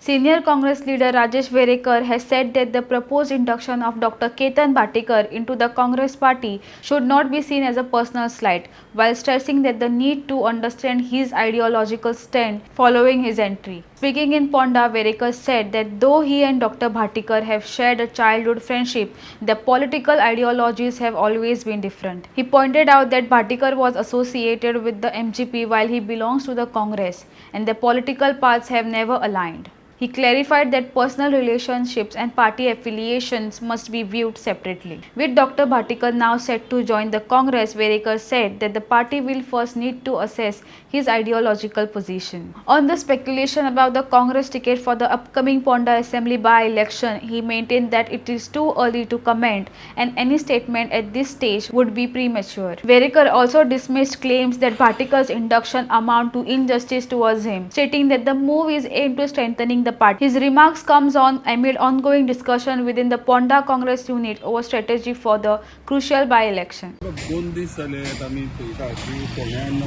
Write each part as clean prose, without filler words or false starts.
Senior Congress leader Rajesh Verekar has said that the proposed induction of Dr. Ketan Bhatikar into the Congress party should not be seen as a personal slight, while stressing that the need to understand his ideological stand following his entry. Speaking in Ponda, Verekar said that though he and Dr. Bhatikar have shared a childhood friendship, their political ideologies have always been different. He pointed out that Bhatikar was associated with the MGP while he belongs to the Congress, and their political paths have never aligned. He clarified that personal relationships and party affiliations must be viewed separately. With Dr. Bhatikar now set to join the Congress, Verekar said that the party will first need to assess his ideological position. On the speculation about the Congress ticket for the upcoming Ponda Assembly by-election, he maintained that it is too early to comment and any statement at this stage would be premature. Verekar also dismissed claims that Bhatikar's induction amount to injustice towards him, stating that the move is aimed to strengthening the party. His remarks comes on amid ongoing discussion within the Ponda Congress unit over strategy for the crucial by-election. 2 दीस जाले आमी पळयता की फोंड्यान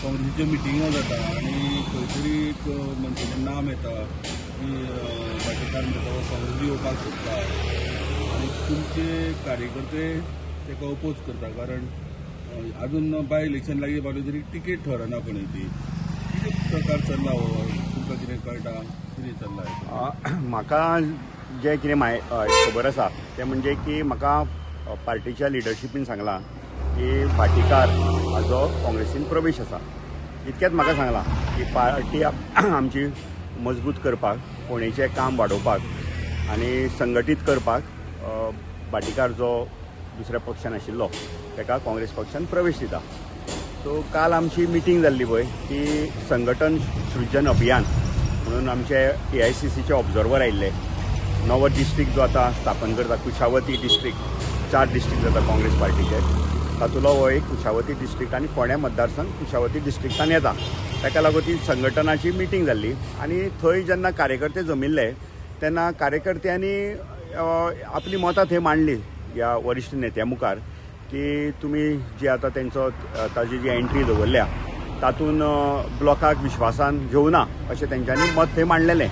काँग्रेसीच्यो मिटिंगो जाता आनी खंय तरी एक मनशाचें नाम येता की भाटीकार म्हणटा काँग्रेस येवपाक सोदता आनी तुमचे कार्यकर्ते ताका अपोज करता कारण अजून बाय इलेक्शन लागीं पावले तरी टिकेट ठरना कोणी ती कितें प्रकार चल्ला हो तुमकां कितें कळटा कितें चल्ला म्हाका जें कितें खबर आसा तें म्हणजे की म्हाका पार्टीच्या लिडरशिपीन सांगलां की भाटीकार हाजो काँग्रेसीन प्रवेश आसा इतकेंच म्हाका सांगलां की पार्टी आमची मजबूत करपाक फोंडेचें काम वाडोवपाक आनी संघटीत करपाक भाटीकार जो दुसऱ्या पक्षान आशिल्लो ताका काँग्रेस पक्षान प्रवेश दिता सो काल आमची मिटींग जाल्ली पळय ती संघटन सृजन अभियान म्हणून आमचे AICCचे ऑब्झर्वर आयिल्ले नवो डिस्ट्रिक्ट जो आतां स्थापन करता कुशावती डिस्ट्रिक्ट 4 डिस्ट्रिक्ट जाता काँग्रेस पार्टीचे तातूंतलो हो एक कुशावती डिस्ट्रिक्ट आनी फोंड्या मतदारसंघ कुशावती डिस्ट्रिक्टान येता ताका लागून ती संघटनाची मिटींग जाल्ली आनी थंय जेन्ना कार्यकर्ते जमिल्ले तेन्ना कार्यकर्त्यांनी आपली मतां थंय मांडली ह्या वरिश्ठ नेत्या मुखार की तुमी जी आतां तेंचो ताजी जी एंट्री दवरल्या तातूंत ब्लॉकाक विश्वासान घेवना अशें तेंच्यांनी मत थंय मांडलेलें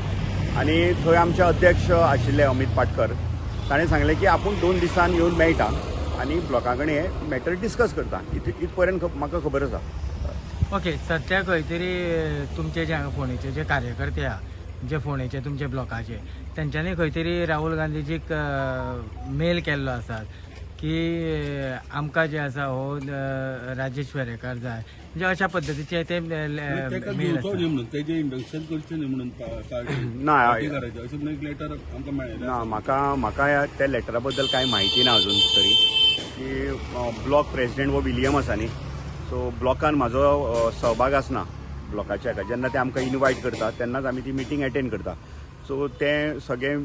आनी थंय आमचे अध्यक्ष आशिल्ले अमित पाटकर ताणें सांगलें की आपूण 2 दिसान येवन मेळटा आनी ब्लॉका कडेन हे मॅटर डिस्कस करता इतपर्यंत म्हाका खबर आसा. ओके सध्या खंय तरी तुमचे जे हांगा फोंडेचे जे कार्यकर्ते आहा जे फोंडेचे तुमचे ब्लॉकाचे तेंच्यांनी खंय तरी राहुल गांधीजीक मेल केल्लो आसा की आमकां जे आसा हो राजेश वेरेकार जाय म्हणजे अशा पद्दतीचे ते मेल तेजे इंडक्शन करचें न्ही म्हणून ना अशें एक लेटर आमकां मेळ्ळें ना म्हाका त्या लेटरा बद्दल कांय म्हायती ना अजून तरी की ब्लॉक प्रेसिडेंट वो विलियम आसा न्ही सो ब्लॉकान म्हाजो सहभाग आसना ब्लॉकाच्या हाका जेन्ना ते आमकां इनवायट करता तेन्नाच आमी ती मिटींग अटेंड करता सो ते सगळे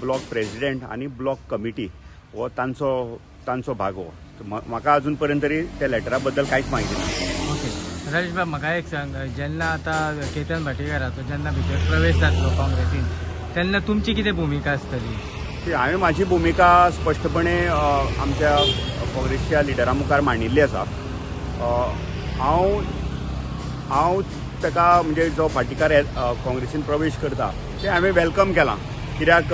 ब्लॉक प्रेसिडेंट आनी ब्लॉक कमिटी हो तांचो भाग हो म्हाका अजून पर्यंत तरी त्या लेटरा बद्दल कांयच म्हायती ना. ओके राजेश बाब म्हाका एक सांग जेन्ना आतां केतन भाटीकाराचो जेन्ना भितर प्रवेश जातलो काँग्रेसीन तेन्ना तुमची कितें भुमिका आसतली? हांवें म्हाजी भुमिका स्पश्टपणे आमच्या काँग्रेसच्या लिडरा मुखार मांडिल्ली आसा. हांव ताका म्हणजे जो भाटीकार काँग्रेसीन प्रवेश करता ते हांवें वेलकम केलां कित्याक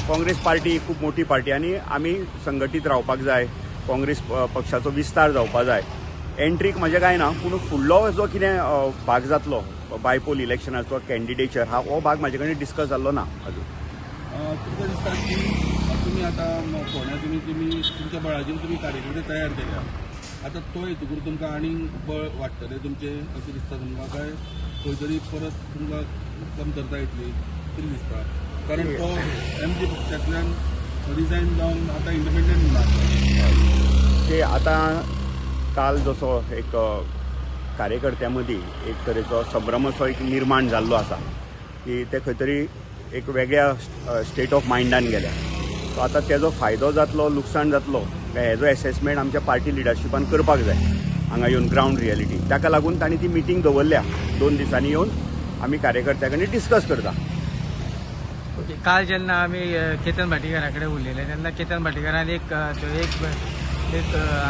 काँग्रेस पार्टी ही खूब मोठी पार्टी आनी आमी संघटीत रावपाक जाय काँग्रेस पक्षाचो विस्तार जावपाक जाय एंट्रीक म्हजें कांय ना पूण फुडलो जो कितें भाग जातलो बायपोल इलेक्शनाचो कॅन्डिडेचर हो भाग म्हाजे कडेन डिस्कस जाल्लो ना अजून. तुमकां दिसता की तुमी आतां फोंड्या तुमी तुमच्या बळाचेर तुमी कार्यकर्ते तयार केल्या आतां तो हेतून तुमकां आनीक बळ वाडटलें तुमचें अशें दिसता तुमकां काय खंय तरी परत तुमकां कमतरता येतली कितें दिसता कारण तो MG पक्षांतल्यान रिजायन जावन आतां इंडिपेंडंट ना ते आतां काल जसो एक कार्यकर्त्यां मदीं एक तरेचो संभ्रम असो एक निर्माण जाल्लो आसा की ते खंय तरी एक वेगळ्या स्टेट ऑफ मायंडान गेल्या सो आतां तेजो फायदो जातलो लुकसाण जातलो हेजो एसेसमेंट आमच्या पार्टी लिडरशिपान करपाक जाय हांगा येवन ग्रावंड रियलिटी ताका लागून तांणी ती मिटींग दवरल्या 2 दिसांनी येवन आमी कार्यकर्त्यां कडेन डिस्कस करता. काल जेन्ना आमी केतन भाटीकारा कडेन उलयले तेन्ना केतन भाटीकारान एक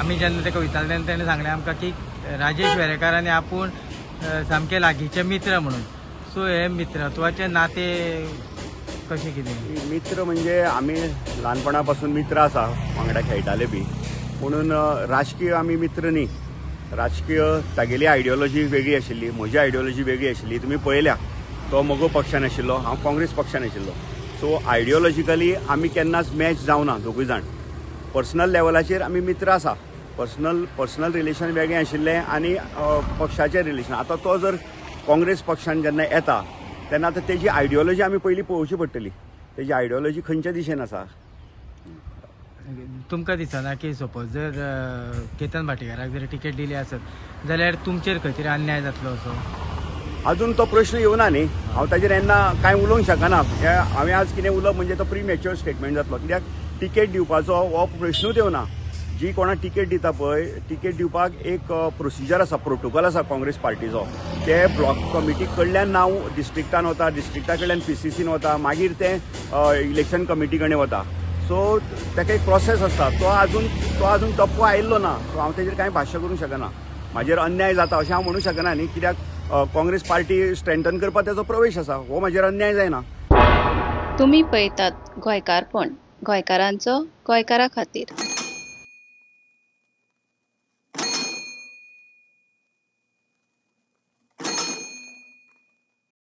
आमी जेन्ना ताका विचारलें तेन्ना ताणें सांगलें आमकां की राजेश वेरेकारांनी आपूण सामके लागींचे मित्र म्हणून सो हे मित्रत्वाचे नाते कशें कितें? मित्र म्हणजे आमी ल्हानपणा पासून मित्र आसा, वांगडा खेळटाले बी. म्हणून राजकीय आमी मित्र न्ही. राजकीय तागेली आयडियोलॉजी वेगळी आशिल्ली, म्हजी आयडियोलॉजी वेगळी आशिल्ली. तुमी पळयल्या, तो मोगो पक्षान आशिल्लो, हांव काँग्रेस पक्षान आशिल्लो. सो आयडियोलॉजिकली आमी केन्नाच मॅच जावना दोगूय जाण. पर्सनल लेवलाचेर आमी मित्र आसा. पर्सनल रिलेशन वेगळें आशिल्लें आनी पक्षाचें रिलेशन. आतां तो जर काँग्रेस पक्षान जेन्ना येता तेन्ना आतां तेजी आयडियोलॉजी आमी पयलीं पळोवची पडटली. तेजी आयडियोलॉजी खंयच्या दिशेन आसा. तुमकां दिसना की सपोज जर केतन भाटेकाराक जर टिकेट दिली आसत जाल्यार तुमचेर खंय तरी अन्याय जातलो असो? अजून तो प्रश्न येवना न्ही. हांव ताजेर येन्ना कांय उलोवंक शकना. हांवें आज कितें उलोवप म्हणजे तो प्रीमॅच्युअर स्टेटमेंट जातलो. कित्याक टिकेट दिवपाचो हो प्रश्नूच येवना. जी कोणाक टिकेट दिता पळय, टिकेट दिवपाक एक प्रोसिजर आसा, प्रोटोकॉल आसा काँग्रेस पार्टीचो. ते ब्लॉक कमिटी कडल्यान नांव डिस्ट्रिक्टान वता, डिस्ट्रिक्टा कडल्यान PCCन वता, मागीर ते इलेक्शन कमिटी कडेन वता. सो ताका एक प्रोसेस आसता. तो आजून टप्पो आयिल्लो ना. सो हांव तेजेर कांय भाश्य करूंक शकना. म्हाजेर अन्याय जाता अशें हांव म्हणूंक शकना न्ही. कित्याक काँग्रेस पार्टी स्ट्रेंथन करपाक तेजो प्रवेश आसा. हो म्हाजेर अन्याय जायना. तुम्ही पळयतात गोंयकारपण, गोंयकारांचो गोंयकारा खातीर.